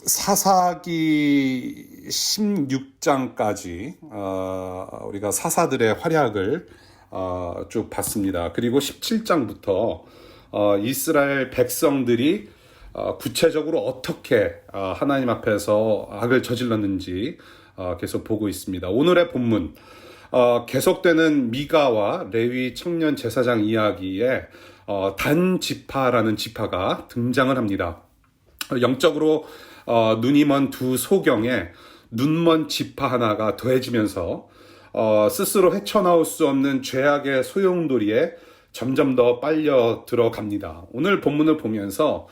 사사기 16장까지 우리가 사사들의 활약을 쭉 봤습니다. 그리고 17장부터 이스라엘 백성들이 구체적으로 어떻게 하나님 앞에서 악을 저질렀는지 계속 보고 있습니다. 오늘의 본문 계속되는 미가와 레위 청년 제사장 이야기에 단 지파라는 지파가 등장을 합니다. 영적으로 눈이 먼 두 소경에 눈먼 지파 하나가 더해지면서 스스로 헤쳐나올 수 없는 죄악의 소용돌이에 점점 더 빨려 들어갑니다. 오늘 본문을 보면서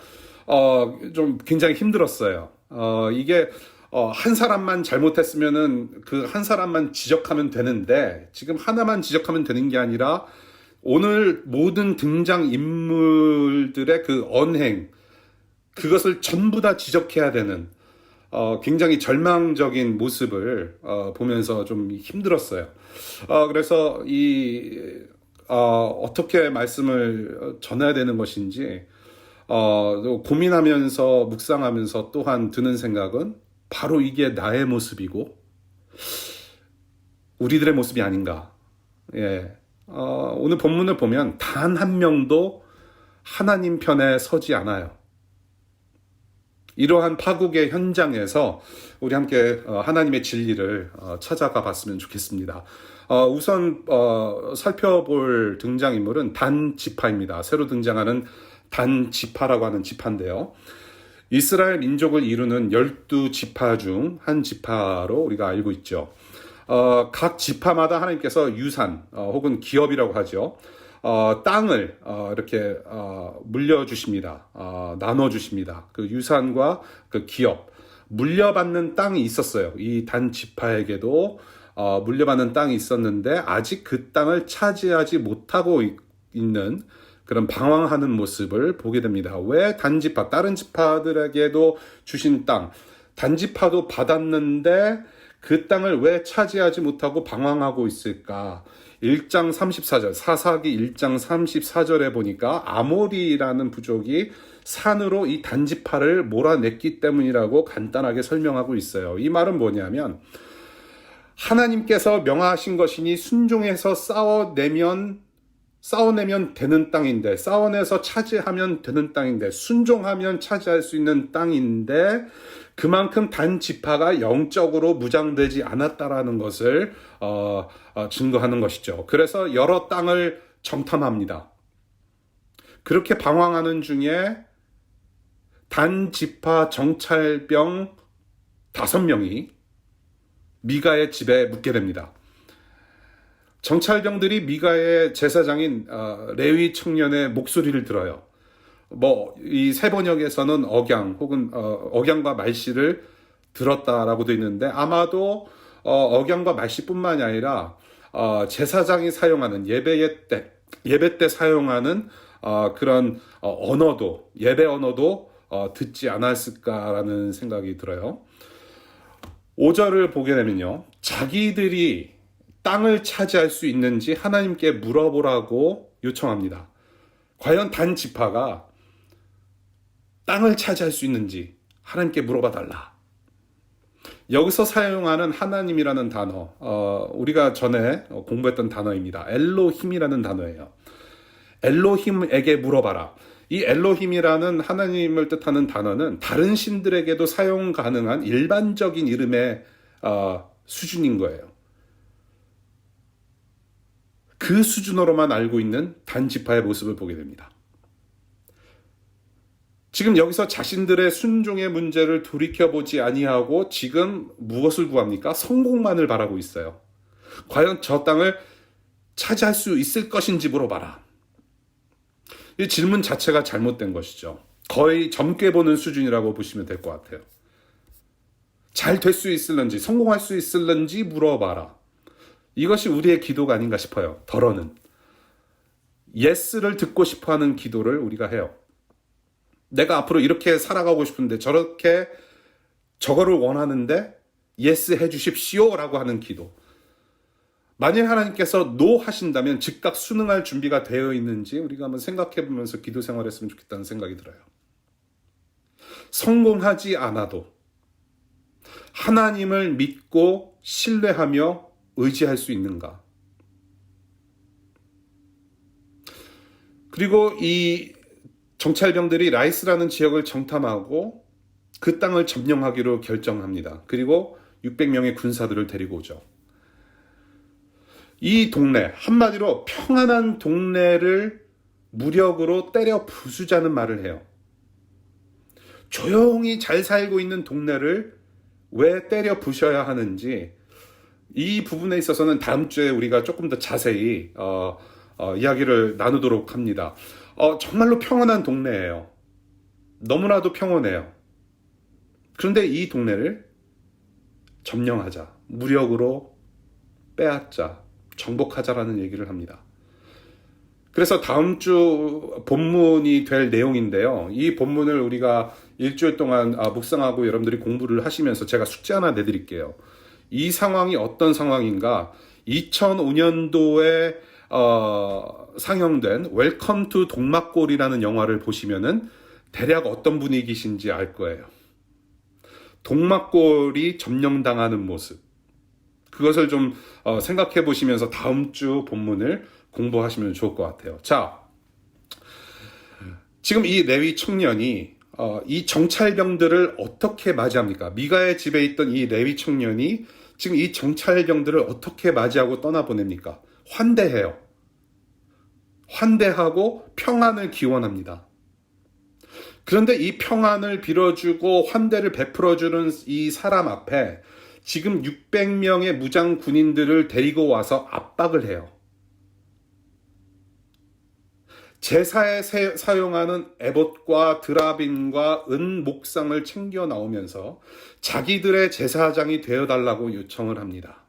좀 굉장히 힘들었어요. 이게 한 사람만 잘못했으면은 그 한 사람만 지적하면 되는데 지금 하나만 지적하면 되는 게 아니라 오늘 모든 등장 인물들의 그 언행, 그것을 전부 다 지적해야 되는 굉장히 절망적인 모습을 보면서 좀 힘들었어요. 그래서 어떻게 말씀을 전해야 되는 것인지 고민하면서 묵상하면서 또한 드는 생각은 바로 이게 나의 모습이고 우리들의 모습이 아닌가. 예. 오늘 본문을 보면 단 한 명도 하나님 편에 서지 않아요. 이러한 파국의 현장에서 우리 함께 하나님의 진리를 찾아가 봤으면 좋겠습니다. 우선 살펴볼 등장인물은 단 지파입니다. 새로 등장하는 단 지파라고 하는 지파인데요. 이스라엘 민족을 이루는 12지파 중 한 지파로 우리가 알고 있죠. 각 지파마다 하나님께서 유산 혹은 기업이라고 하죠. 땅을 이렇게 물려주십니다. 나눠주십니다. 그 유산과 그 기업, 물려받는 땅이 있었어요. 이 단 지파에게도 물려받는 땅이 있었는데 아직 그 땅을 차지하지 못하고 있는 그런 방황하는 모습을 보게 됩니다. 왜 단지파, 다른 지파들에게도 주신 땅, 단지파도 받았는데 그 땅을 왜 차지하지 못하고 방황하고 있을까? 1장 34절, 사사기 1장 34절에 보니까 아모리라는 부족이 산으로 이 단지파를 몰아냈기 때문이라고 간단하게 설명하고 있어요. 이 말은 뭐냐면 하나님께서 명하신 것이니 순종해서 싸워내면 되는 땅인데, 싸워내서 차지하면 되는 땅인데, 순종하면 차지할 수 있는 땅인데 그만큼 단 지파가 영적으로 무장되지 않았다라는 것을 증거하는 것이죠. 그래서 여러 땅을 정탐합니다. 그렇게 방황하는 중에 단 지파 정찰병 5명이 미가의 집에 묵게 됩니다. 정찰병들이 미가의 제사장인 레위 청년의 목소리를 들어요. 이 세 번역에서는 억양 혹은 억양과 말씨를 들었다라고 되어 있는데 아마도 억양과 말씨뿐만이 아니라 제사장이 사용하는 예배 때 사용하는 그런 언어도, 예배 언어도 듣지 않았을까라는 생각이 들어요. 5절을 보게 되면요, 자기들이 땅을 차지할 수 있는지 하나님께 물어보라고 요청합니다. 과연 단 지파가 땅을 차지할 수 있는지 하나님께 물어봐 달라. 여기서 사용하는 하나님이라는 단어, 우리가 전에 공부했던 단어입니다. 엘로힘이라는 단어예요. 엘로힘에게 물어봐라. 이 엘로힘이라는 하나님을 뜻하는 단어는 다른 신들에게도 사용 가능한 일반적인 이름의 수준인 거예요. 그 수준으로만 알고 있는 단지파의 모습을 보게 됩니다. 지금 여기서 자신들의 순종의 문제를 돌이켜보지 아니하고 지금 무엇을 구합니까? 성공만을 바라고 있어요. 과연 저 땅을 차지할 수 있을 것인지 물어봐라. 이 질문 자체가 잘못된 것이죠. 거의 점괘 보는 수준이라고 보시면 될 것 같아요. 잘 될 수 있을런지, 성공할 수 있을런지 물어봐라. 이것이 우리의 기도가 아닌가 싶어요. 덜어는 예스를 듣고 싶어하는 기도를 우리가 해요. 내가 앞으로 이렇게 살아가고 싶은데 저거를 원하는데 예스 해주십시오 라고 하는 기도. 만일 하나님께서 노 하신다면 즉각 순응할 준비가 되어 있는지 우리가 한번 생각해 보면서 기도 생활했으면 좋겠다는 생각이 들어요. 성공하지 않아도 하나님을 믿고 신뢰하며 의지할 수 있는가? 그리고 이 정찰병들이 라이스라는 지역을 정탐하고 그 땅을 점령하기로 결정합니다. 그리고 600명의 군사들을 데리고 오죠. 이 동네, 한마디로 평안한 동네를 무력으로 때려 부수자는 말을 해요. 조용히 잘 살고 있는 동네를 왜 때려 부셔야 하는지 이 부분에 있어서는 다음 주에 우리가 조금 더 자세히 이야기를 나누도록 합니다. 정말로 평온한 동네예요. 너무나도 평온해요. 그런데 이 동네를 점령하자, 무력으로 빼앗자, 정복하자라는 얘기를 합니다. 그래서 다음 주 본문이 될 내용인데요. 이 본문을 우리가 일주일 동안 묵상하고 여러분들이 공부를 하시면서 제가 숙제 하나 내드릴게요. 이 상황이 어떤 상황인가? 2005년도에 상영된 웰컴 투 동막골이라는 영화를 보시면은 대략 어떤 분위기신지 알 거예요. 동막골이 점령당하는 모습. 그것을 좀 생각해 보시면서 다음 주 본문을 공부하시면 좋을 것 같아요. 자, 지금 이 레위 청년이 이 정찰병들을 어떻게 맞이합니까? 미가의 집에 있던 이 레위 청년이 지금 이 정찰병들을 어떻게 맞이하고 떠나보냅니까? 환대해요. 환대하고 평안을 기원합니다. 그런데 이 평안을 빌어주고 환대를 베풀어주는 이 사람 앞에 지금 600명의 무장 군인들을 데리고 와서 압박을 해요. 제사에 사용하는 에봇과 드라빈과 은 목상을 챙겨 나오면서 자기들의 제사장이 되어달라고 요청을 합니다.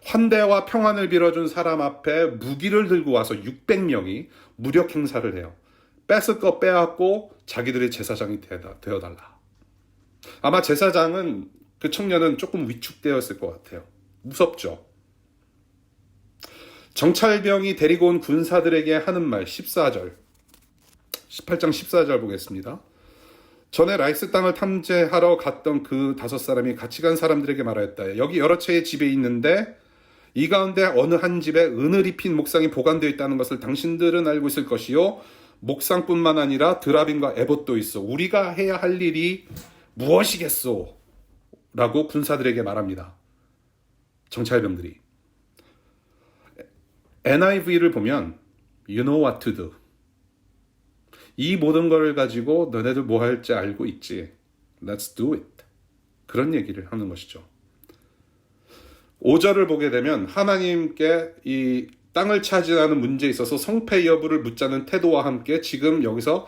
환대와 평안을 빌어준 사람 앞에 무기를 들고 와서 600명이 무력 행사를 해요. 뺏을 거 빼앗고 자기들의 제사장이 되어달라. 아마 제사장은 그 청년은 조금 위축되었을 것 같아요. 무섭죠. 정찰병이 데리고 온 군사들에게 하는 말 14절 18장 14절 보겠습니다. 전에 라이스 땅을 탐지하러 갔던 그 5사람이 같이 간 사람들에게 말하였다. 여기 여러 채의 집에 있는데 이 가운데 어느 한 집에 은을 입힌 목상이 보관되어 있다는 것을 당신들은 알고 있을 것이요 목상뿐만 아니라 드라빈과 에봇도 있어. 우리가 해야 할 일이 무엇이겠소? 라고 군사들에게 말합니다. 정찰병들이. NIV를 보면 You know what to do. 이 모든 걸 가지고 너네들 뭐 할지 알고 있지. Let's do it. 그런 얘기를 하는 것이죠. 5절을 보게 되면 하나님께 이 땅을 차지하는 문제에 있어서 성패 여부를 묻자는 태도와 함께 지금 여기서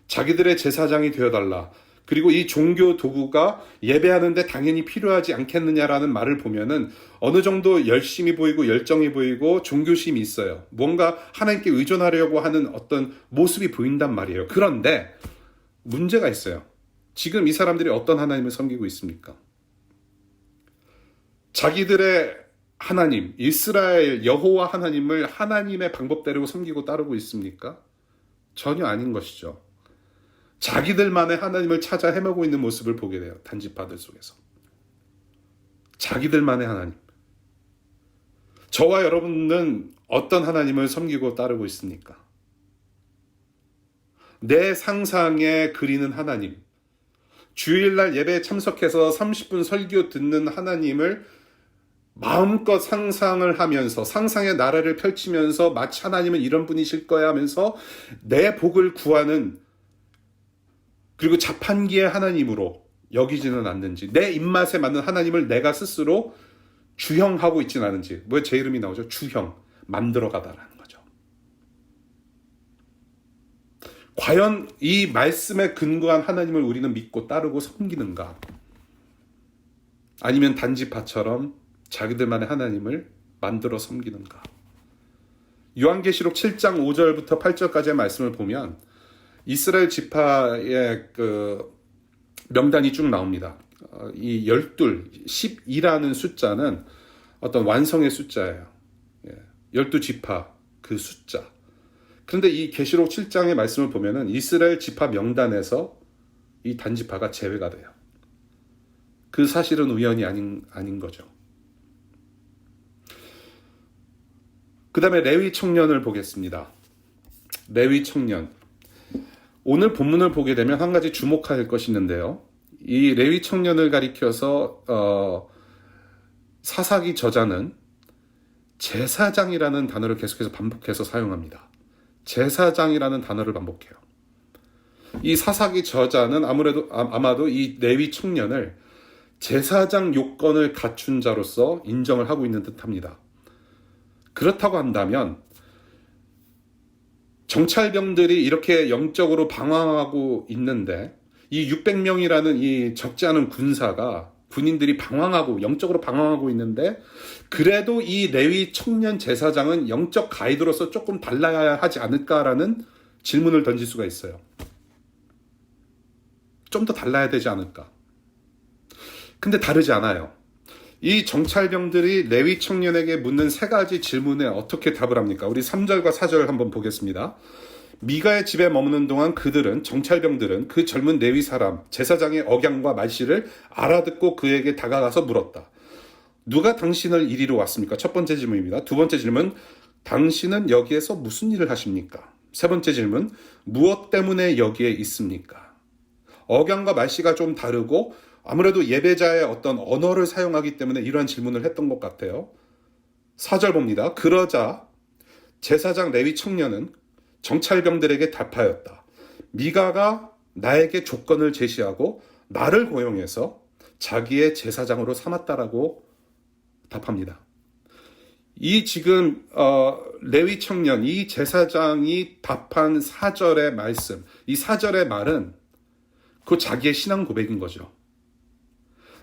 자기들의 제사장이 되어달라. 그리고 이 종교 도구가 예배하는데 당연히 필요하지 않겠느냐라는 말을 보면은 어느 정도 열심히 보이고 열정이 보이고 종교심이 있어요. 뭔가 하나님께 의존하려고 하는 어떤 모습이 보인단 말이에요. 그런데 문제가 있어요. 지금 이 사람들이 어떤 하나님을 섬기고 있습니까? 자기들의 하나님, 이스라엘 여호와 하나님을 하나님의 방법대로 섬기고 따르고 있습니까? 전혀 아닌 것이죠. 자기들만의 하나님을 찾아 헤매고 있는 모습을 보게 돼요. 단지파들 속에서. 자기들만의 하나님. 저와 여러분은 어떤 하나님을 섬기고 따르고 있습니까? 내 상상에 그리는 하나님. 주일날 예배에 참석해서 30분 설교 듣는 하나님을 마음껏 상상을 하면서 상상의 나라를 펼치면서 마치 하나님은 이런 분이실 거야 하면서 내 복을 구하는 그리고 자판기의 하나님으로 여기지는 않는지 내 입맛에 맞는 하나님을 내가 스스로 주형하고 있지는 않은지 왜 제 이름이 나오죠? 주형, 만들어가다라는 거죠. 과연 이 말씀에 근거한 하나님을 우리는 믿고 따르고 섬기는가? 아니면 단지파처럼 자기들만의 하나님을 만들어 섬기는가? 요한계시록 7장 5절부터 8절까지의 말씀을 보면 이스라엘 지파의 그 명단이 쭉 나옵니다. 이 12라는 숫자는 어떤 완성의 숫자예요. 12지파 그 숫자. 그런데 이 계시록 7장의 말씀을 보면은 이스라엘 지파 명단에서 이 단지파가 제외가 돼요. 그 사실은 우연이 아닌 거죠. 그 다음에 레위 청년을 보겠습니다. 레위 청년. 오늘 본문을 보게 되면 한 가지 주목할 것이 있는데요. 이 레위 청년을 가리켜서 사사기 저자는 제사장이라는 단어를 계속해서 반복해서 사용합니다. 제사장이라는 단어를 반복해요. 이 사사기 저자는 아마도 이 레위 청년을 제사장 요건을 갖춘 자로서 인정을 하고 있는 듯합니다. 그렇다고 한다면 정찰병들이 이렇게 영적으로 방황하고 있는데 이 600명이라는 이 적지 않은 군인들이 영적으로 방황하고 있는데 그래도 이 레위 청년 제사장은 영적 가이드로서 조금 달라야 하지 않을까라는 질문을 던질 수가 있어요. 좀 더 달라야 되지 않을까? 근데 다르지 않아요. 이 정찰병들이 레위 청년에게 묻는 세 가지 질문에 어떻게 답을 합니까? 우리 3절과 4절 한번 보겠습니다. 미가의 집에 머무는 동안 정찰병들은 그 젊은 레위 사람 제사장의 억양과 말씨를 알아듣고 그에게 다가가서 물었다. 누가 당신을 이리로 왔습니까? 첫 번째 질문입니다. 두 번째 질문, 당신은 여기에서 무슨 일을 하십니까? 세 번째 질문, 무엇 때문에 여기에 있습니까? 억양과 말씨가 좀 다르고 아무래도 예배자의 어떤 언어를 사용하기 때문에 이러한 질문을 했던 것 같아요. 4절 봅니다. 그러자 제사장 레위 청년은 정찰병들에게 답하였다. 미가가 나에게 조건을 제시하고 나를 고용해서 자기의 제사장으로 삼았다라고 답합니다. 이 지금 레위 청년, 이 제사장이 답한 4절의 말씀, 이 4절의 말은 그 자기의 신앙 고백인 거죠.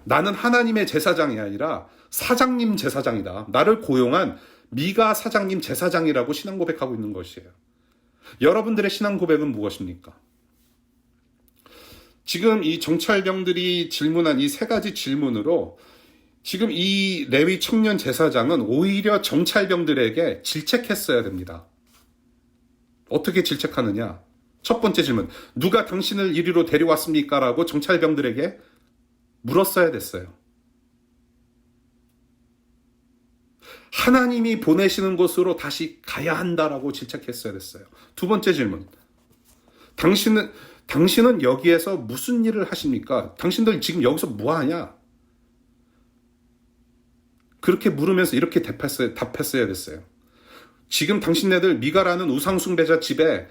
나는 하나님의 제사장이 아니라 사장님 제사장이다. 나를 고용한 미가 사장님 제사장이라고 신앙 고백하고 있는 것이에요. 여러분들의 신앙 고백은 무엇입니까? 지금 이 정찰병들이 질문한 이 세 가지 질문으로 지금 이 레위 청년 제사장은 오히려 정찰병들에게 질책했어야 됩니다. 어떻게 질책하느냐? 첫 번째 질문, 누가 당신을 이리로 데려왔습니까? 라고 정찰병들에게 물었어야 됐어요. 하나님이 보내시는 곳으로 다시 가야 한다라고 질책했어야 됐어요. 두 번째 질문, 당신은 여기에서 무슨 일을 하십니까? 당신들 지금 여기서 뭐 하냐? 그렇게 물으면서 이렇게 답했어야 됐어요. 지금 당신네들 미가라는 우상숭배자 집에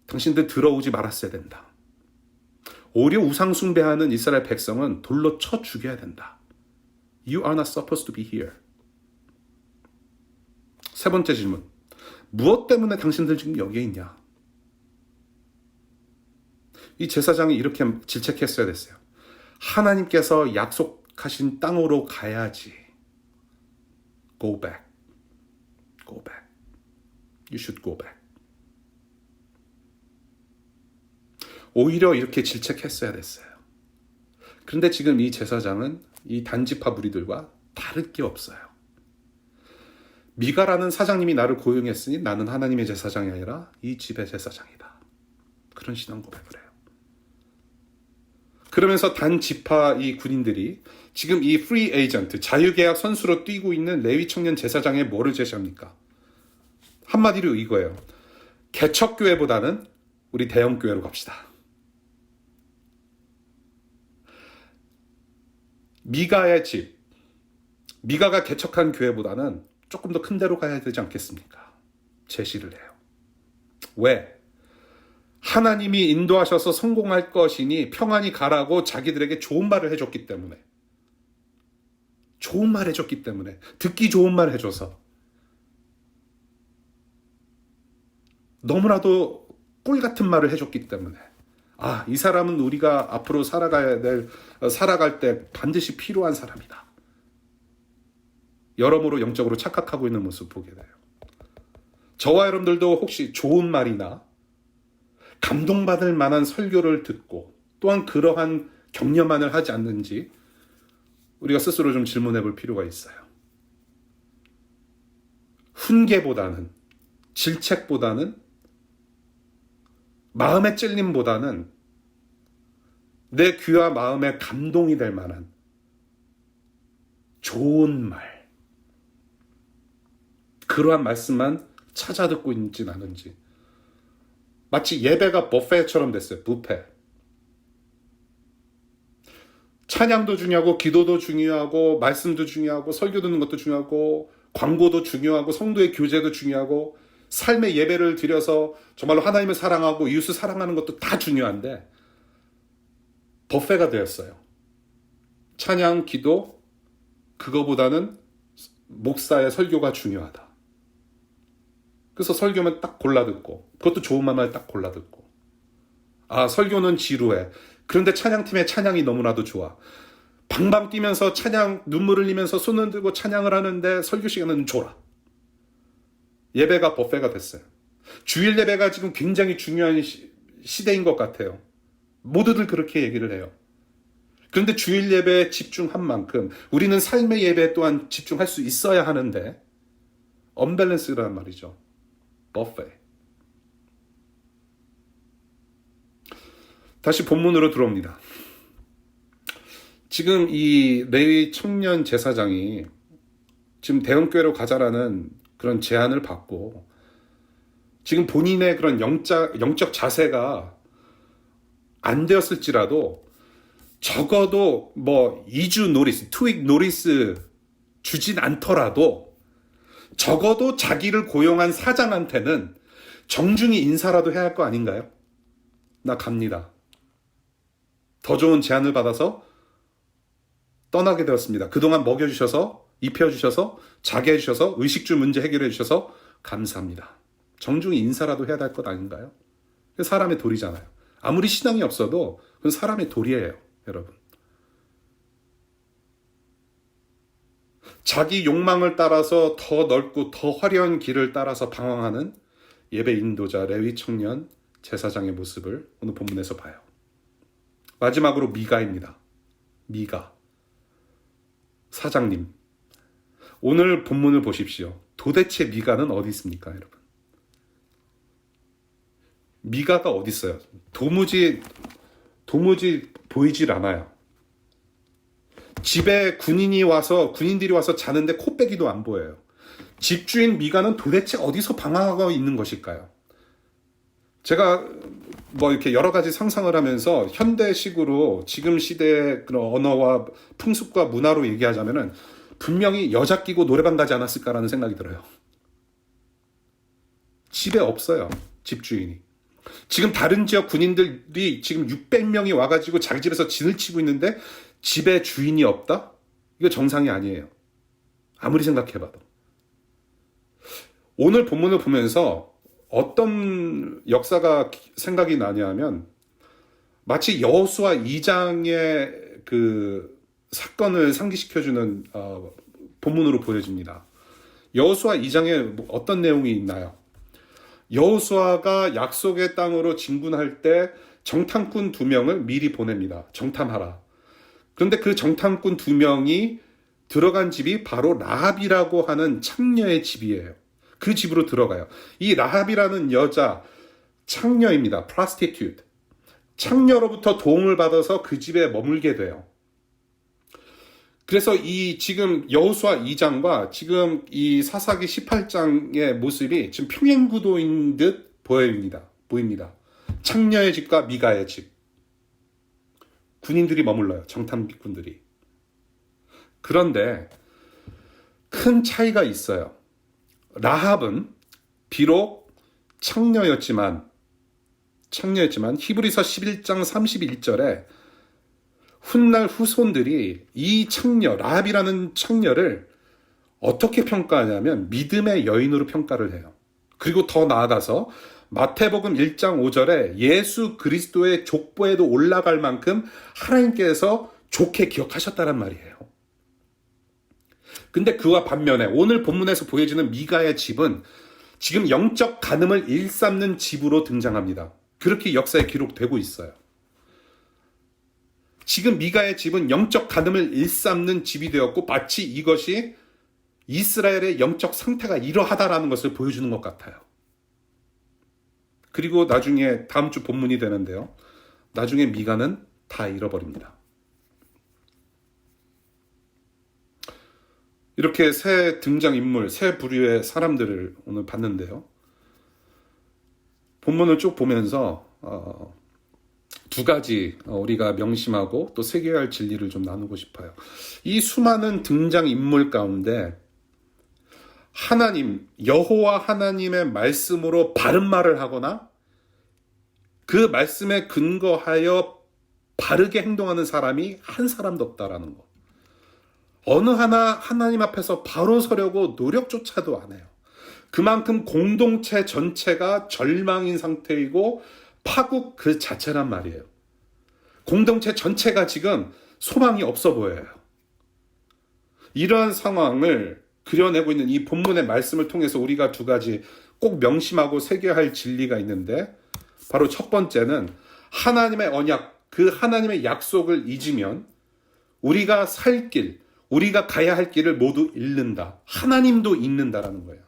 당신들 들어오지 말았어야 된다. 오히려 우상숭배하는 이스라엘 백성은 돌로 쳐 죽여야 된다. You are not supposed to be here. 세 번째 질문. 무엇 때문에 당신들 지금 여기에 있냐? 이 제사장이 이렇게 질책했어야 됐어요. 하나님께서 약속하신 땅으로 가야지. Go back. Go back. You should go back. 오히려 이렇게 질책했어야 됐어요. 그런데 지금 이 제사장은 이 단지파 무리들과 다를 게 없어요. 미가라는 사장님이 나를 고용했으니 나는 하나님의 제사장이 아니라 이 집의 제사장이다. 그런 신앙 고백을 해요. 그러면서 단지파 이 군인들이 지금 이 프리 에이전트, 자유계약 선수로 뛰고 있는 레위 청년 제사장에 뭐를 제시합니까? 한마디로 이거예요. 개척교회보다는 우리 대형교회로 갑시다. 미가의 집, 미가가 개척한 교회보다는 조금 더 큰 데로 가야 되지 않겠습니까? 제시를 해요. 왜? 하나님이 인도하셔서 성공할 것이니 평안히 가라고 자기들에게 좋은 말을 해줬기 때문에. 좋은 말 해줬기 때문에. 듣기 좋은 말 해줘서. 너무나도 꿀 같은 말을 해줬기 때문에. 아, 이 사람은 우리가 앞으로 살아갈 때 반드시 필요한 사람이다. 여러모로 영적으로 착각하고 있는 모습 보게 돼요. 저와 여러분들도 혹시 좋은 말이나 감동받을 만한 설교를 듣고 또한 그러한 격려만을 하지 않는지 우리가 스스로 좀 질문해 볼 필요가 있어요. 훈계보다는, 질책보다는 마음의 찔림보다는 내 귀와 마음에 감동이 될 만한 좋은 말, 그러한 말씀만 찾아 듣고 있진 않은지. 마치 예배가 뷔페처럼 됐어요. 뷔페. 찬양도 중요하고 기도도 중요하고 말씀도 중요하고 설교 듣는 것도 중요하고 광고도 중요하고 성도의 교제도 중요하고 삶의 예배를 드려서 정말로 하나님을 사랑하고 이웃을 사랑하는 것도 다 중요한데 뷔페가 되었어요. 찬양, 기도, 그거보다는 목사의 설교가 중요하다. 그래서 설교만 딱 골라 듣고, 그것도 좋은 말만 딱 골라 듣고, 아, 설교는 지루해. 그런데 찬양팀의 찬양이 너무나도 좋아. 방방 뛰면서 찬양, 눈물 흘리면서 손 흔들고 찬양을 하는데 설교 시간은 졸아. 예배가 뷔페가 됐어요. 주일 예배가 지금 굉장히 중요한 시대인 것 같아요. 모두들 그렇게 얘기를 해요. 그런데 주일 예배에 집중한 만큼 우리는 삶의 예배 또한 집중할 수 있어야 하는데 언밸런스란 말이죠. 뷔페. 다시 본문으로 들어옵니다. 지금 이 레위 청년 제사장이 지금 대형교회로 가자라는 그런 제안을 받고 지금 본인의 그런 영적 자세가 안 되었을지라도 적어도 뭐 2주 노리스, 투윅 노리스 주진 않더라도 적어도 자기를 고용한 사장한테는 정중히 인사라도 해야 할 거 아닌가요? 나 갑니다. 더 좋은 제안을 받아서 떠나게 되었습니다. 그동안 먹여주셔서, 입혀주셔서, 자게 해주셔서, 의식주 문제 해결해 주셔서 감사합니다. 정중히 인사라도 해야 할 것 아닌가요? 사람의 도리잖아요. 아무리 신앙이 없어도 그건 사람의 도리예요, 여러분. 자기 욕망을 따라서 더 넓고 더 화려한 길을 따라서 방황하는 예배 인도자 레위 청년 제사장의 모습을 오늘 본문에서 봐요. 마지막으로 미가입니다. 미가. 사장님. 오늘 본문을 보십시오. 도대체 미가는 어디 있습니까, 여러분? 미가가 어디 있어요? 도무지 보이질 않아요. 집에 군인들이 와서 자는데 코빼기도 안 보여요. 집주인 미가는 도대체 어디서 방황하고 있는 것일까요? 제가 뭐 이렇게 여러 가지 상상을 하면서 현대식으로 지금 시대의 그런 언어와 풍습과 문화로 얘기하자면은 분명히 여자 끼고 노래방 가지 않았을까라는 생각이 들어요. 집에 없어요, 집주인이. 지금 다른 지역 군인들이 지금 600명이 와가지고 자기 집에서 진을 치고 있는데 집에 주인이 없다? 이거 정상이 아니에요. 아무리 생각해봐도. 오늘 본문을 보면서 어떤 역사가 생각이 나냐면 마치 여호수아 2장의 그 사건을 상기시켜주는 본문으로 보여집니다. 여호수아 2장에 어떤 내용이 있나요? 여호수아가 약속의 땅으로 진군할 때 정탐꾼 2명을 미리 보냅니다. 정탐하라. 그런데 그 정탐꾼 2명이 들어간 집이 바로 라합이라고 하는 창녀의 집이에요. 그 집으로 들어가요. 이 라합이라는 여자 창녀입니다. prostitute. 창녀로부터 도움을 받아서 그 집에 머물게 돼요. 그래서 이 지금 여호수아 2장과 지금 이 사사기 18장의 모습이 지금 평행구도인 듯 보입니다. 창녀의 집과 미가의 집. 군인들이 머물러요. 정탐꾼들이. 그런데 큰 차이가 있어요. 라합은 비록 창녀였지만 히브리서 11장 31절에 훗날 후손들이 이 창녀, 라합이라는 창녀를 어떻게 평가하냐면 믿음의 여인으로 평가를 해요. 그리고 더 나아가서 마태복음 1장 5절에 예수 그리스도의 족보에도 올라갈 만큼 하나님께서 좋게 기억하셨다란 말이에요. 근데 그와 반면에 오늘 본문에서 보여지는 미가의 집은 지금 영적 간음을 일삼는 집으로 등장합니다. 그렇게 역사에 기록되고 있어요. 지금 미가의 집은 영적 간음을 일삼는 집이 되었고 마치 이것이 이스라엘의 영적 상태가 이러하다라는 것을 보여주는 것 같아요. 그리고 나중에 다음 주 본문이 되는데요. 나중에 미가는 다 잃어버립니다. 이렇게 새 등장인물, 새 부류의 사람들을 오늘 봤는데요. 본문을 쭉 보면서 두 가지 우리가 명심하고 또 새겨야 할 진리를 좀 나누고 싶어요. 이 수많은 등장인물 가운데 하나님, 여호와 하나님의 말씀으로 바른 말을 하거나 그 말씀에 근거하여 바르게 행동하는 사람이 한 사람도 없다라는 거. 어느 하나 하나님 앞에서 바로 서려고 노력조차도 안 해요. 그만큼 공동체 전체가 절망인 상태이고 파국 그 자체란 말이에요. 공동체 전체가 지금 소망이 없어 보여요. 이러한 상황을 그려내고 있는 이 본문의 말씀을 통해서 우리가 두 가지 꼭 명심하고 새겨야 할 진리가 있는데, 바로 첫 번째는 하나님의 언약, 그 하나님의 약속을 잊으면 우리가 살 길, 우리가 가야 할 길을 모두 잃는다. 하나님도 잊는다라는 거예요.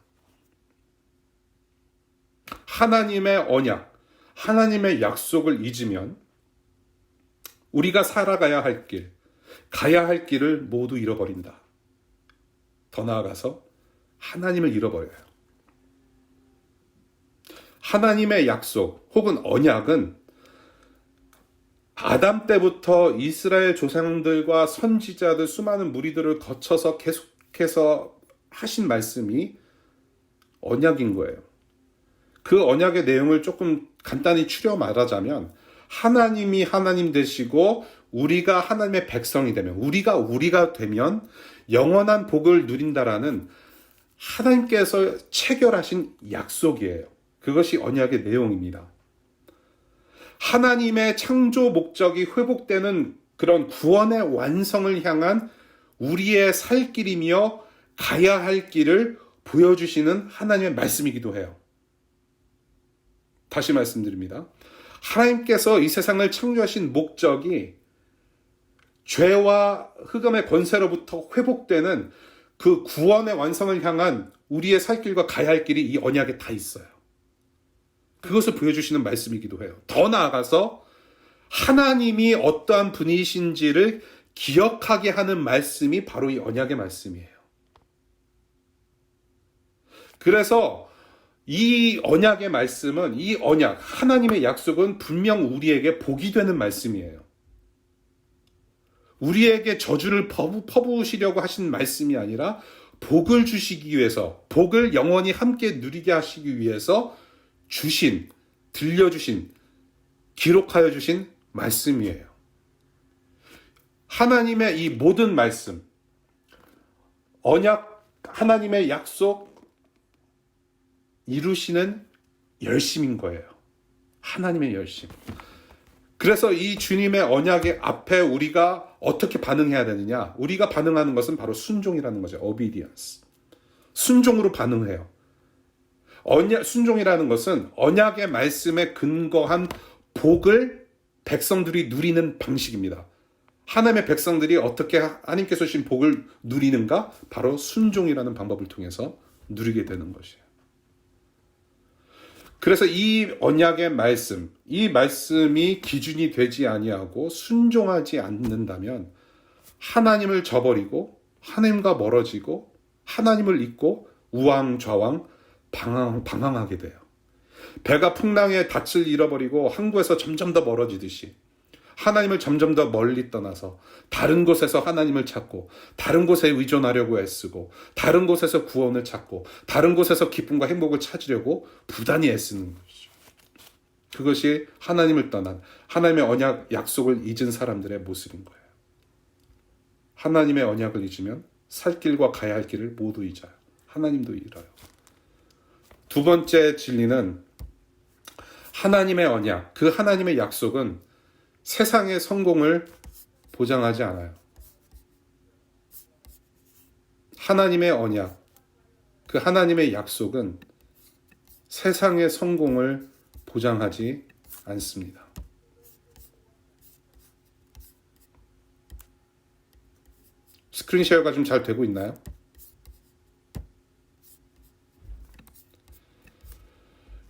하나님의 언약, 하나님의 약속을 잊으면 우리가 살아가야 할 길, 가야 할 길을 모두 잃어버린다. 더 나아가서 하나님을 잃어버려요. 하나님의 약속 혹은 언약은 아담 때부터 이스라엘 조상들과 선지자들 수많은 무리들을 거쳐서 계속해서 하신 말씀이 언약인 거예요. 그 언약의 내용을 조금 간단히 추려 말하자면, 하나님이 하나님 되시고 우리가 하나님의 백성이 되면, 우리가 되면 영원한 복을 누린다라는 하나님께서 체결하신 약속이에요. 그것이 언약의 내용입니다. 하나님의 창조 목적이 회복되는 그런 구원의 완성을 향한 우리의 살 길이며 가야 할 길을 보여주시는 하나님의 말씀이기도 해요. 다시 말씀드립니다. 하나님께서 이 세상을 창조하신 목적이 죄와 흑암의 권세로부터 회복되는 그 구원의 완성을 향한 우리의 살 길과 가야 할 길이 이 언약에 다 있어요. 그것을 보여주시는 말씀이기도 해요. 더 나아가서 하나님이 어떠한 분이신지를 기억하게 하는 말씀이 바로 이 언약의 말씀이에요. 그래서 이 언약의 말씀은, 이 언약, 하나님의 약속은 분명 우리에게 복이 되는 말씀이에요. 우리에게 저주를 퍼부으시려고 하신 말씀이 아니라 복을 주시기 위해서, 복을 영원히 함께 누리게 하시기 위해서 들려주신, 기록하여 주신 말씀이에요. 하나님의 이 모든 말씀, 언약, 하나님의 약속 이루시는 열심인 거예요. 하나님의 열심. 그래서 이 주님의 언약의 앞에 우리가 어떻게 반응해야 되느냐? 우리가 반응하는 것은 바로 순종이라는 거죠. obedience. 순종으로 반응해요. 순종이라는 것은 언약의 말씀에 근거한 복을 백성들이 누리는 방식입니다. 하나님의 백성들이 어떻게 하나님께서 주신 복을 누리는가? 바로 순종이라는 방법을 통해서 누리게 되는 것이에요. 그래서 이 언약의 말씀, 이 말씀이 기준이 되지 아니하고 순종하지 않는다면 하나님을 저버리고 하나님과 멀어지고 하나님을 잊고 우왕좌왕 방황하게 돼요. 배가 풍랑에 닻을 잃어버리고 항구에서 점점 더 멀어지듯이 하나님을 점점 더 멀리 떠나서 다른 곳에서 하나님을 찾고 다른 곳에 의존하려고 애쓰고 다른 곳에서 구원을 찾고 다른 곳에서 기쁨과 행복을 찾으려고 부단히 애쓰는 것이죠. 그것이 하나님을 떠난, 하나님의 언약 약속을 잊은 사람들의 모습인 거예요. 하나님의 언약을 잊으면 살 길과 가야 할 길을 모두 잊어요. 하나님도 잃어요. 두 번째 진리는 하나님의 언약, 그 하나님의 약속은 세상의 성공을 보장하지 않아요. 하나님의 언약, 그 하나님의 약속은 세상의 성공을 보장하지 않습니다. 스크린 쉐어가 좀 잘 되고 있나요?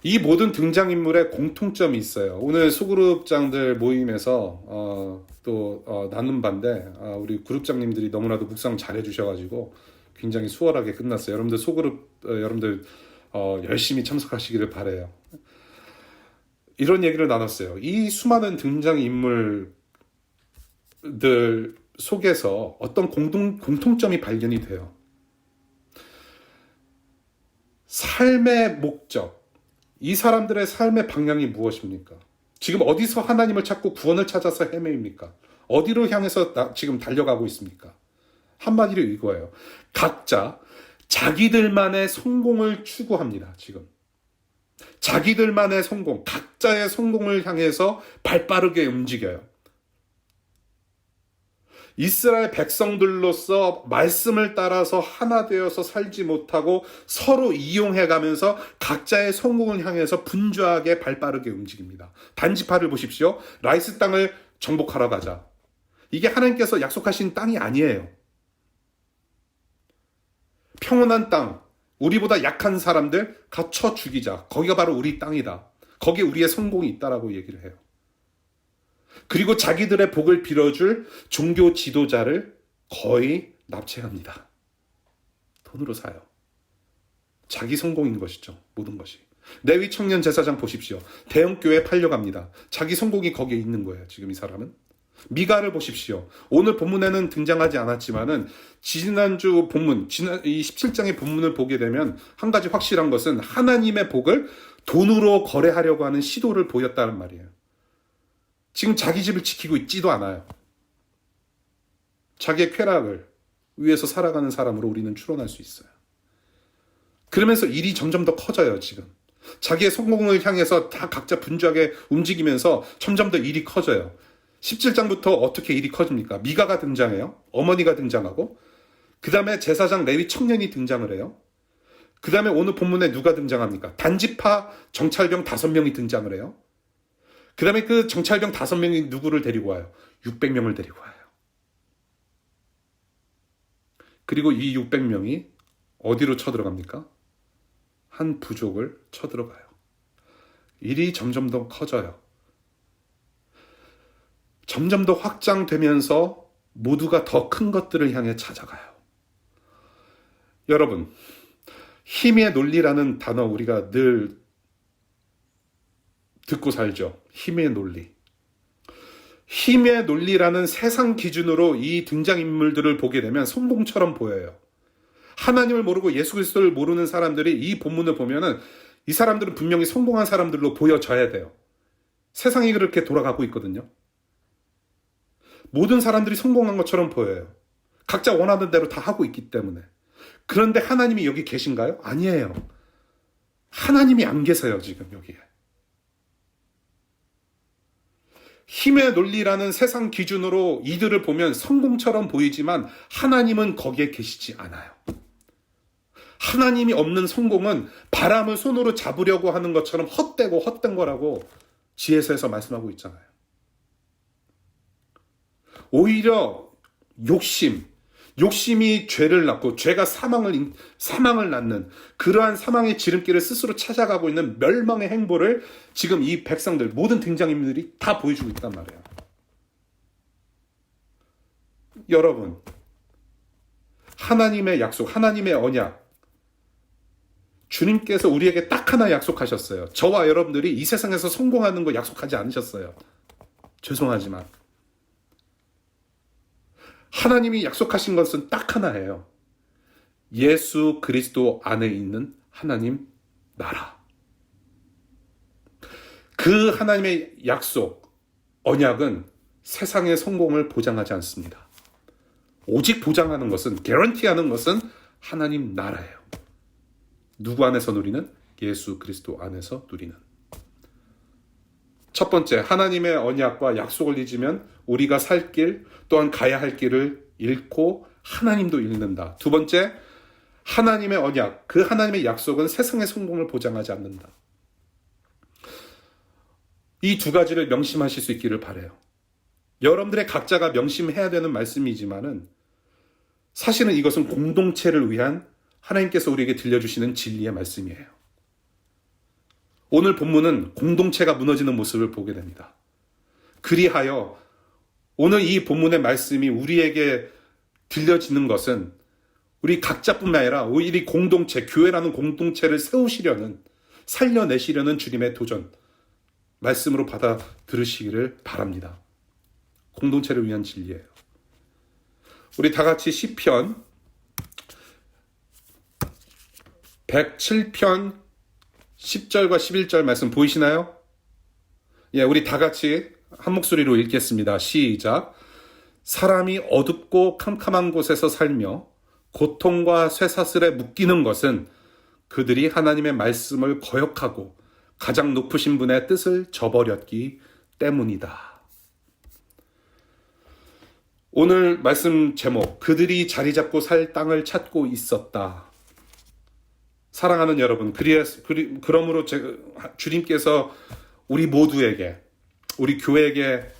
이 모든 등장인물에 공통점이 있어요. 오늘 소그룹장들 모임에서 나눈 반데 우리 그룹장님들이 너무나도 묵상 잘해주셔가지고 굉장히 수월하게 끝났어요. 여러분들 소그룹 여러분들 열심히 참석하시기를 바라요. 이런 얘기를 나눴어요. 이 수많은 등장인물들 속에서 어떤 공통점이 발견이 돼요. 삶의 목적, 이 사람들의 삶의 방향이 무엇입니까? 지금 어디서 하나님을 찾고 구원을 찾아서 헤매입니까? 어디로 향해서 지금 달려가고 있습니까? 한마디로 이거예요. 각자 자기들만의 성공을 추구합니다. 지금 자기들만의 성공, 각자의 성공을 향해서 발빠르게 움직여요. 이스라엘 백성들로서 말씀을 따라서 하나 되어서 살지 못하고 서로 이용해가면서 각자의 성공을 향해서 분주하게 발빠르게 움직입니다. 단지파를 보십시오. 라이스 땅을 정복하러 가자. 이게 하나님께서 약속하신 땅이 아니에요. 평온한 땅, 우리보다 약한 사람들 갇혀 죽이자. 거기가 바로 우리 땅이다. 거기에 우리의 성공이 있다라고 얘기를 해요. 그리고 자기들의 복을 빌어줄 종교 지도자를 거의 납치합니다. 돈으로 사요. 자기 성공인 것이죠. 모든 것이. 레위 청년 제사장 보십시오. 대형교회에 팔려갑니다. 자기 성공이 거기에 있는 거예요. 지금 이 사람은. 미가를 보십시오. 오늘 본문에는 등장하지 않았지만은 지난주 본문, 이 17장의 본문을 보게 되면 한 가지 확실한 것은 하나님의 복을 돈으로 거래하려고 하는 시도를 보였다는 말이에요. 지금 자기 집을 지키고 있지도 않아요. 자기의 쾌락을 위해서 살아가는 사람으로 우리는 추론할 수 있어요. 그러면서 일이 점점 더 커져요, 지금. 자기의 성공을 향해서 다 각자 분주하게 움직이면서 점점 더 일이 커져요. 17장부터 어떻게 일이 커집니까? 미가가 등장해요. 어머니가 등장하고 그 다음에 제사장 레위 청년이 등장을 해요. 그 다음에 오늘 본문에 누가 등장합니까? 단지파 정찰병 5명이 등장을 해요. 그 다음에 그 정찰병 5명이 누구를 데리고 와요? 600명을 데리고 와요. 그리고 이 600명이 어디로 쳐들어갑니까? 한 부족을 쳐들어가요. 일이 점점 더 커져요. 점점 더 확장되면서 모두가 더 큰 것들을 향해 찾아가요. 여러분, 힘의 논리라는 단어 우리가 늘 듣고 살죠. 힘의 논리. 힘의 논리라는 세상 기준으로 이 등장인물들을 보게 되면 성공처럼 보여요. 하나님을 모르고 예수 그리스도를 모르는 사람들이 이 본문을 보면은 이 사람들은 분명히 성공한 사람들로 보여져야 돼요. 세상이 그렇게 돌아가고 있거든요. 모든 사람들이 성공한 것처럼 보여요. 각자 원하는 대로 다 하고 있기 때문에. 그런데 하나님이 여기 계신가요? 아니에요. 하나님이 안 계세요, 지금 여기에. 힘의 논리라는 세상 기준으로 이들을 보면 성공처럼 보이지만 하나님은 거기에 계시지 않아요. 하나님이 없는 성공은 바람을 손으로 잡으려고 하는 것처럼 헛되고 헛된 거라고 지혜서에서 말씀하고 있잖아요. 오히려 욕심이 죄를 낳고 죄가 사망을 낳는 그러한 사망의 지름길을 스스로 찾아가고 있는 멸망의 행보를 지금 이 백성들 모든 등장인물들이 다 보여주고 있단 말이에요. 여러분, 하나님의 약속, 하나님의 언약, 주님께서 우리에게 딱 하나 약속하셨어요. 저와 여러분들이 이 세상에서 성공하는 거 약속하지 않으셨어요. 죄송하지만 하나님이 약속하신 것은 딱 하나예요. 예수 그리스도 안에 있는 하나님 나라. 그 하나님의 약속, 언약은 세상의 성공을 보장하지 않습니다. 오직 보장하는 것은, 개런티하는 것은 하나님 나라예요. 누구 안에서 누리는? 예수 그리스도 안에서 누리는. 첫 번째, 하나님의 언약과 약속을 잊으면 우리가 살 길, 또한 가야 할 길을 잃고 하나님도 잃는다. 두 번째, 하나님의 언약, 그 하나님의 약속은 세상의 성공을 보장하지 않는다. 이 두 가지를 명심하실 수 있기를 바라요. 여러분들의 각자가 명심해야 되는 말씀이지만은 사실은 이것은 공동체를 위한 하나님께서 우리에게 들려주시는 진리의 말씀이에요. 오늘 본문은 공동체가 무너지는 모습을 보게 됩니다. 그리하여 오늘 이 본문의 말씀이 우리에게 들려지는 것은 우리 각자뿐만 아니라 우리 공동체, 교회라는 공동체를 세우시려는, 살려내시려는 주님의 도전, 말씀으로 받아 들으시기를 바랍니다. 공동체를 위한 진리예요. 우리 다 같이 시편 107편 10절과 11절 말씀 보이시나요? 예, 우리 다 같이 한 목소리로 읽겠습니다. 시작. 사람이 어둡고 캄캄한 곳에서 살며 고통과 쇠사슬에 묶이는 것은 그들이 하나님의 말씀을 거역하고 가장 높으신 분의 뜻을 저버렸기 때문이다. 오늘 말씀 제목, 그들이 자리 잡고 살 땅을 찾고 있었다. 사랑하는 여러분, 그러므로 주님께서 우리 모두에게, 우리 교회에게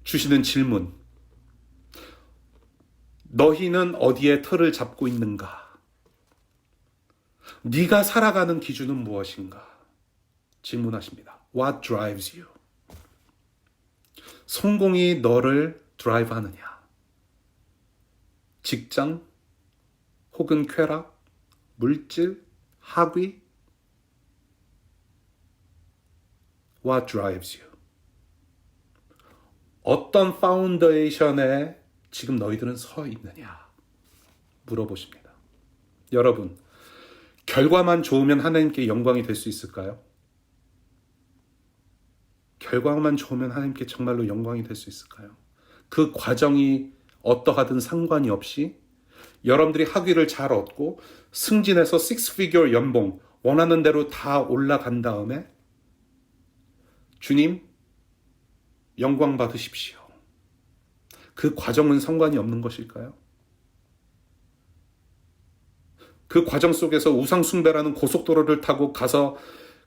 주시는 질문, 너희는 어디에 터를 잡고 있는가? 네가 살아가는 기준은 무엇인가? 질문하십니다. What drives you? 성공이 너를 드라이브 하느냐? 직장, 혹은 쾌락, 물질, 학위? What drives you? 어떤 파운데이션에 지금 너희들은 서 있느냐? 물어보십니다. 여러분, 결과만 좋으면 하나님께 영광이 될 수 있을까요? 결과만 좋으면 하나님께 정말로 영광이 될 수 있을까요? 그 과정이 어떠하든 상관이 없이 여러분들이 학위를 잘 얻고 승진해서 6피겨 연봉 원하는 대로 다 올라간 다음에 주님 영광 받으십시오. 그 과정은 상관이 없는 것일까요? 그 과정 속에서 우상숭배라는 고속도로를 타고 가서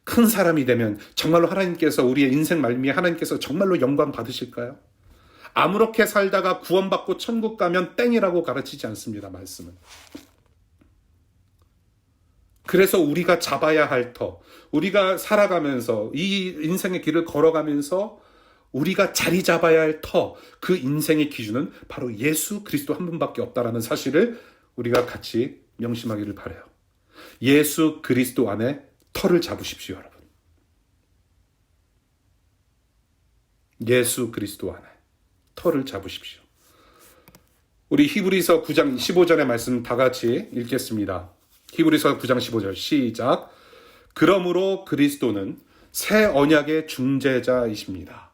큰 사람이 되면 정말로 하나님께서 우리의 인생 말미에 하나님께서 정말로 영광 받으실까요? 아무렇게 살다가 구원받고 천국 가면 땡이라고 가르치지 않습니다. 말씀은. 그래서 우리가 잡아야 할 터, 우리가 살아가면서 이 인생의 길을 걸어가면서 우리가 자리 잡아야 할 터, 그 인생의 기준은 바로 예수 그리스도 한 분밖에 없다라는 사실을 우리가 같이 명심하기를 바라요. 예수 그리스도 안에 터를 잡으십시오, 여러분. 예수 그리스도 안에 터를 잡으십시오. 우리 히브리서 9장 15절의 말씀 다 같이 읽겠습니다. 히브리서 9장 15절 시작. 그러므로 그리스도는 새 언약의 중재자이십니다.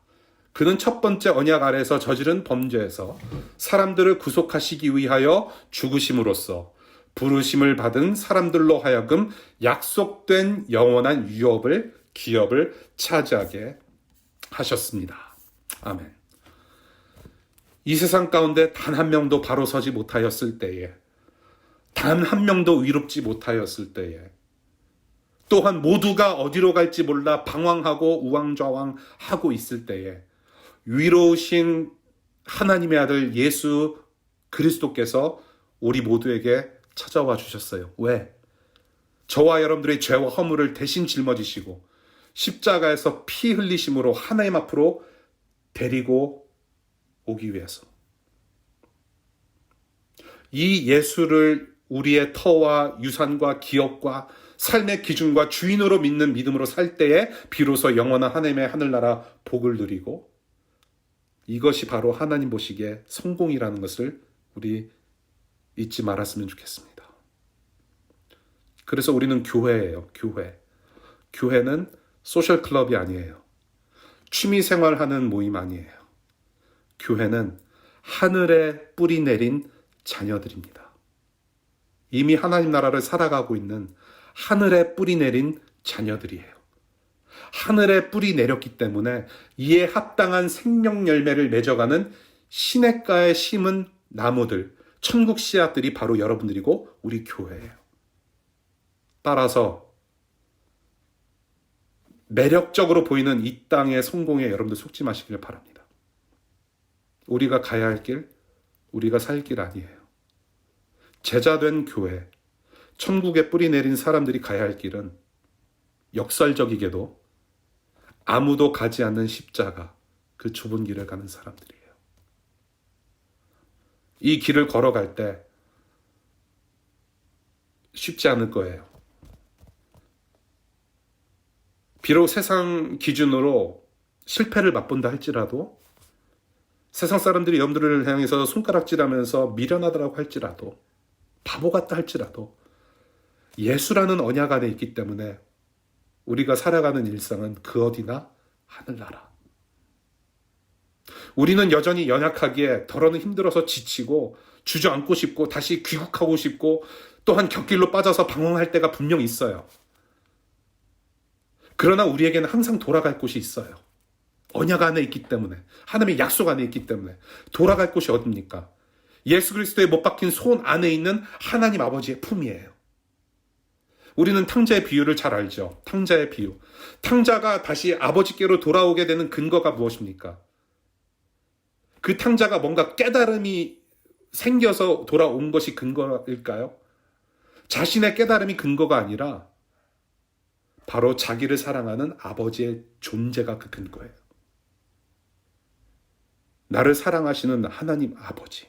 그는 첫 번째 언약 아래서 저지른 범죄에서 사람들을 구속하시기 위하여 죽으심으로써 부르심을 받은 사람들로 하여금 약속된 영원한 기업을 차지하게 하셨습니다. 아멘. 이 세상 가운데 단 한 명도 바로 서지 못하였을 때에, 단 한 명도 위롭지 못하였을 때에, 또한 모두가 어디로 갈지 몰라 방황하고 우왕좌왕하고 있을 때에 위로우신 하나님의 아들 예수 그리스도께서 우리 모두에게 찾아와 주셨어요. 왜? 저와 여러분들의 죄와 허물을 대신 짊어지시고 십자가에서 피 흘리심으로 하나님 앞으로 데리고 오기 위해서. 이 예수를 우리의 터와 유산과 기업과 삶의 기준과 주인으로 믿는 믿음으로 살 때에 비로소 영원한 하나님의 하늘나라 복을 누리고, 이것이 바로 하나님 보시기에 성공이라는 것을 우리 잊지 말았으면 좋겠습니다. 그래서 우리는 교회예요. 교회는 소셜 클럽이 아니에요. 취미 생활하는 모임 아니에요. 교회는 하늘에 뿌리 내린 자녀들입니다. 이미 하나님 나라를 살아가고 있는 하늘에 뿌리 내린 자녀들이에요. 하늘에 뿌리 내렸기 때문에 이에 합당한 생명 열매를 맺어가는 시냇가에 심은 나무들, 천국 씨앗들이 바로 여러분들이고 우리 교회예요. 따라서 매력적으로 보이는 이 땅의 성공에 여러분들 속지 마시길 바랍니다. 우리가 가야 할 길, 우리가 살 길 아니에요. 제자된 교회, 천국에 뿌리 내린 사람들이 가야 할 길은 역설적이게도 아무도 가지 않는 십자가, 그 좁은 길을 가는 사람들이에요. 이 길을 걸어갈 때 쉽지 않을 거예요. 비록 세상 기준으로 실패를 맛본다 할지라도, 세상 사람들이 여러분들을 향해서 손가락질하면서 미련하다라고 할지라도, 바보 같다 할지라도 예수라는 언약 안에 있기 때문에 우리가 살아가는 일상은 그 어디나 하늘나라. 우리는 여전히 연약하기에 더러는 힘들어서 지치고 주저앉고 싶고 다시 귀국하고 싶고 또한 곁길로 빠져서 방황할 때가 분명 있어요. 그러나 우리에게는 항상 돌아갈 곳이 있어요. 언약 안에 있기 때문에, 하나님의 약속 안에 있기 때문에. 돌아갈 곳이 어딥니까? 예수 그리스도에 못 박힌 손 안에 있는 하나님 아버지의 품이에요. 우리는 탕자의 비유를 잘 알죠. 탕자의 비유. 탕자가 다시 아버지께로 돌아오게 되는 근거가 무엇입니까? 그 탕자가 뭔가 깨달음이 생겨서 돌아온 것이 근거일까요? 자신의 깨달음이 근거가 아니라 바로 자기를 사랑하는 아버지의 존재가 그 근거예요. 나를 사랑하시는 하나님 아버지.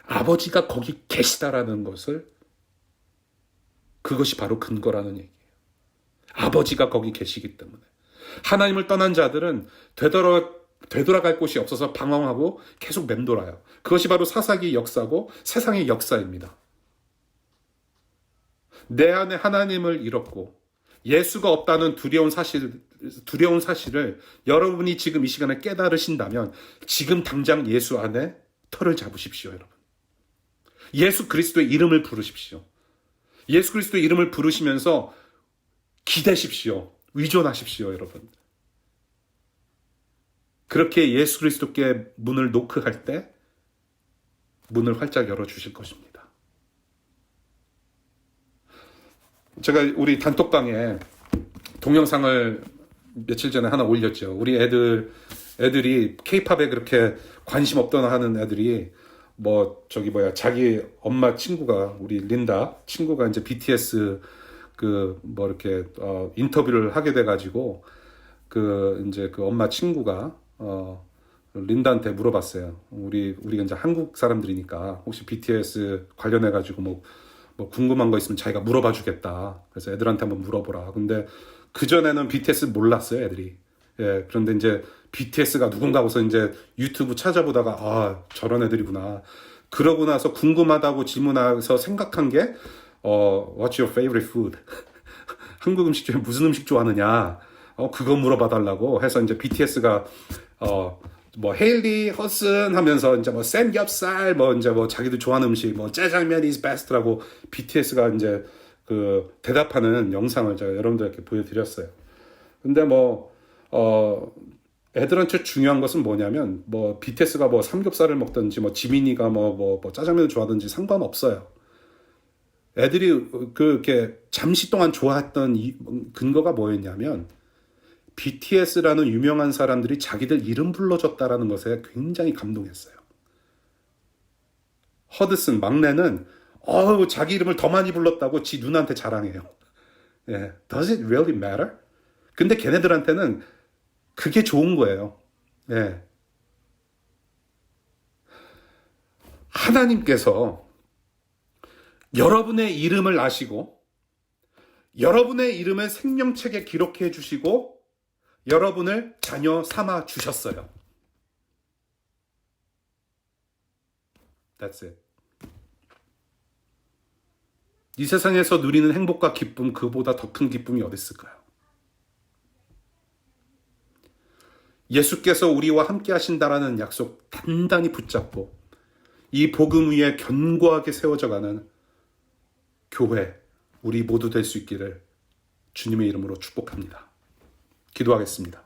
아버지가 거기 계시다라는 것을, 그것이 바로 근거라는 얘기예요. 아버지가 거기 계시기 때문에. 하나님을 떠난 자들은 되돌아갈 곳이 없어서 방황하고 계속 맴돌아요. 그것이 바로 사사기 역사고 세상의 역사입니다. 내 안에 하나님을 잃었고 예수가 없다는 두려운 사실을 여러분이 지금 이 시간에 깨달으신다면 지금 당장 예수 안에 터를 잡으십시오, 여러분. 예수 그리스도의 이름을 부르십시오. 예수 그리스도의 이름을 부르시면서 기대십시오. 의존하십시오, 여러분. 그렇게 예수 그리스도께 문을 노크할 때 문을 활짝 열어주실 것입니다. 제가 우리 단톡방에 동영상을 며칠 전에 하나 올렸죠. 우리 애들이 케이팝에 그렇게 관심 없던 하는 애들이 자기 엄마 친구가, 우리 린다 친구가 이제 BTS 이렇게 인터뷰를 하게 돼가지고 이제 그 엄마 친구가 린다한테 물어봤어요. 우리가 이제 한국 사람들이니까 혹시 BTS 관련해가지고 뭐 궁금한 거 있으면 자기가 물어봐 주겠다. 그래서 애들한테 한번 물어보라. 근데 그전에는 BTS 몰랐어요, 애들이. 예, 그런데 이제 BTS가 누군가 하고서 이제 유튜브 찾아보다가, 저런 애들이구나. 그러고 나서 궁금하다고 질문해서 생각한 게, What's your favorite food? 한국 음식 중에 무슨 음식 좋아하느냐? 그거 물어봐 달라고 해서 이제 BTS가, 헤일리, 허슨 하면서 이제 샘겹살, 자기들 좋아하는 음식, 짜장면 is best라고 BTS가 이제 대답하는 영상을 제가 여러분들께 보여드렸어요. 근데 애들한테 중요한 것은 뭐냐면, BTS가 삼겹살을 먹든지, 지민이가 짜장면을 좋아하든지 상관없어요. 애들이 그렇게 잠시 동안 좋아했던 근거가 뭐였냐면, BTS라는 유명한 사람들이 자기들 이름 불러줬다라는 것에 굉장히 감동했어요. 허드슨 막내는 자기 이름을 더 많이 불렀다고 지 누나한테 자랑해요. 예. Does it really matter? 근데 걔네들한테는 그게 좋은 거예요. 예. 하나님께서 여러분의 이름을 아시고 여러분의 이름을 생명책에 기록해 주시고 여러분을 자녀 삼아 주셨어요. That's it. 이 세상에서 누리는 행복과 기쁨, 그보다 더 큰 기쁨이 어디 있을까요? 예수께서 우리와 함께 하신다라는 약속 단단히 붙잡고 이 복음 위에 견고하게 세워져가는 교회, 우리 모두 될 수 있기를 주님의 이름으로 축복합니다. 기도하겠습니다.